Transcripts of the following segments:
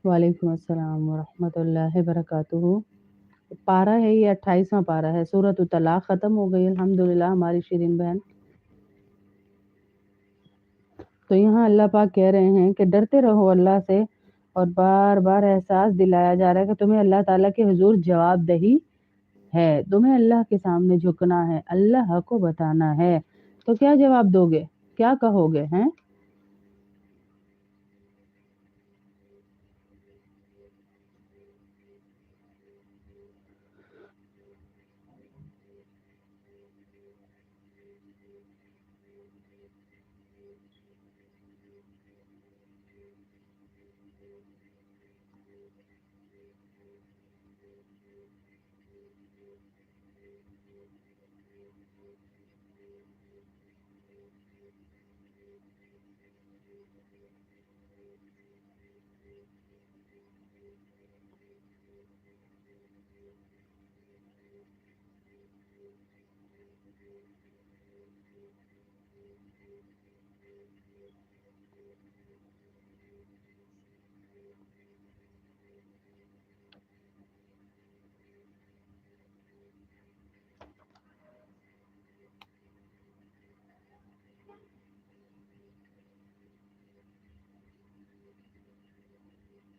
वालेकुम अस्सलाम वरहमत उल्लाहि वबरकातुहू। पारा है ये 28वां पारा है। सूरत तलाक ख़त्म हो गई अल्हम्दुलिल्लाह हमारी शीरीन बहन। तो यहाँ अल्लाह पाक कह रहे हैं कि डरते रहो अल्लाह से और बार बार एहसास दिलाया जा रहा है कि तुम्हें अल्लाह ताला के हुजूर जवाबदही है, तुम्हें अल्लाह के सामने झुकना है, अल्लाह को बताना है। तो क्या जवाब दोगे, क्या कहोगे हैं?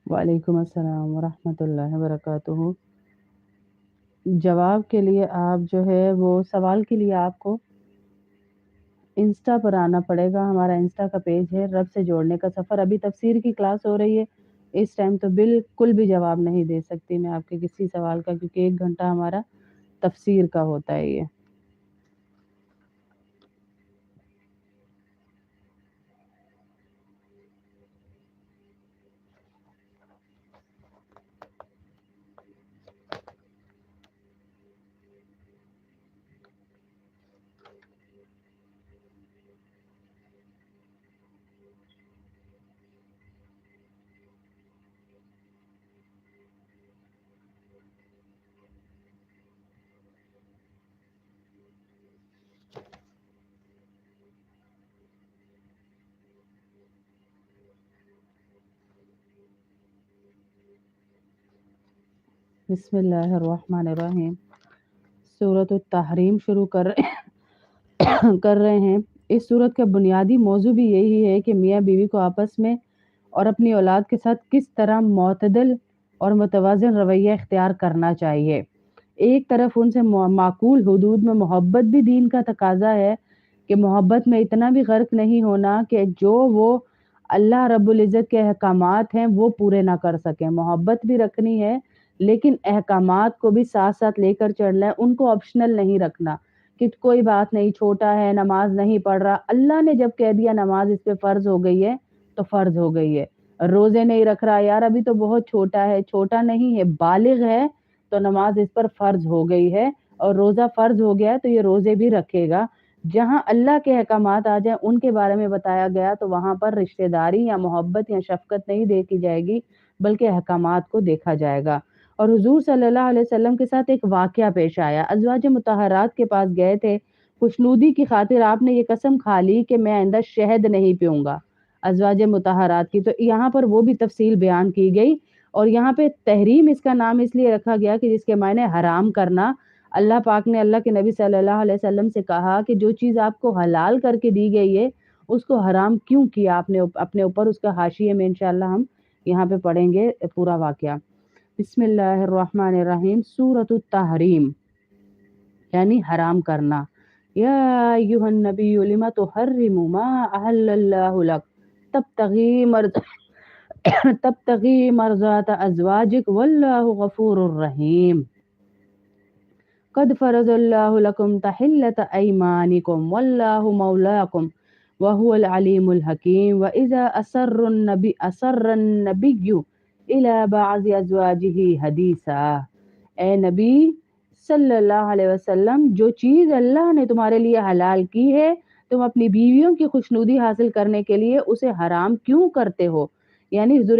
वालेकुम अस्सलाम वरहमतुल्लाहि वबरकातुहू। जवाब के लिए आप जो है वो सवाल के लिए आपको इंस्टा पर आना पड़ेगा। हमारा इंस्टा का पेज है रब से जोड़ने का सफ़र। अभी तफसीर की क्लास हो रही है इस टाइम, तो बिल्कुल भी जवाब नहीं दे सकती मैं आपके किसी सवाल का, क्योंकि 1 घंटा हमारा तफसीर का होता है ये। बिस्मिल्लाहिर्रहमानिर्रहीम। सूरत तहरीम शुरू कर रहे हैं। इस सूरत का बुनियादी मौजू भी यही है कि मियाँ बीवी को आपस में और अपनी औलाद के साथ किस तरह मुतदल और मुतवाज़िन रवैया इख्तियार करना चाहिए। एक तरफ उनसे माकूल हुदूद में मोहब्बत भी दीन का तकाजा है कि मोहब्बत में इतना भी गर्क नहीं होना कि जो वो अल्लाह रब्बुल इज़्ज़त के अहकामात हैं वो पूरे ना कर सकें। मोहब्बत भी रखनी है लेकिन अहकामात को भी साथ-साथ लेकर चलना है, उनको ऑप्शनल नहीं रखना कि कोई बात नहीं, छोटा है, नमाज़ नहीं पढ़ रहा। अल्लाह ने जब कह दिया नमाज़ इस पे फ़र्ज़ हो गई है, तो फ़र्ज़ हो गई है। रोज़े नहीं रख रहा, यार अभी तो बहुत छोटा है, छोटा नहीं है, बालिग़ है, तो नमाज़ इस पर फ़र्ज़ हो गई है और रोज़ा फ़र्ज़ हो गया है तो ये रोज़े भी रखेगा। जहाँ अल्लाह के अहकामात आ जाएँ, उनके बारे में बताया गया तो वहाँ पर रिश्तेदारी या मोहब्बत या शफ़क़त नहीं देखी जाएगी, बल्कि अहकामात को देखा जाएगा। और हुज़ूर सल्लल्लाहु अलैहि वसल्लम के साथ एक वाक़या पेश आया। अज़वाज मुतहहरात के पास गए थे, खुशनुदी की खातिर आपने ये कसम खा ली कि मैं आइंदा शहद नहीं पीऊँगा, अज़वाज मुतहहरात की। तो यहाँ पर वो भी तफ़सील बयान की गई और यहाँ पे तहरीम इसका नाम इसलिए रखा गया कि जिसके मायने हराम करना। अल्लाह पाक ने अल्लाह के नबी सल्लल्लाहु अलैहि वसल्लम से कहा कि जो चीज़ आपको हलाल करके दी गई है, उसको हराम क्यों किया आपने अपने ऊपर। उसका हाशिये में इंशाअल्लाह हम यहाँ पे पढ़ेंगे पूरा वाक़या। बिस्मिल्लाहिर्रहमानिर्रहीम। सूरतुत तहरीम यानी हराम करना। या अय्युहन नबिय्यु लिमा तुहर्रिमु मा अहल्लल्लाहु लक तब्तगी मर्ज़ात अज़वाजिक वल्लाहु गफूरुर रहीम। क़द फ़रज़ल्लाहु लकुम तहिल्लत अयमानिकुम वल्लाहु मौलाकुम व हुवल अलीमुल हकीम। व इज़ा असर्रन नबिय्यु इला बाज़ि अज़वाजिही हदीसा। ए नबी सल्लल्लाहु अलैहि वसल्लम, जो चीज़ अल्लाह ने तुम्हारे लिए हलाल की है, तुम अपनी बीवियों की खुशनुदी हासिल करने के लिए उसे हराम क्यों करते हो? यानी हुज़ूर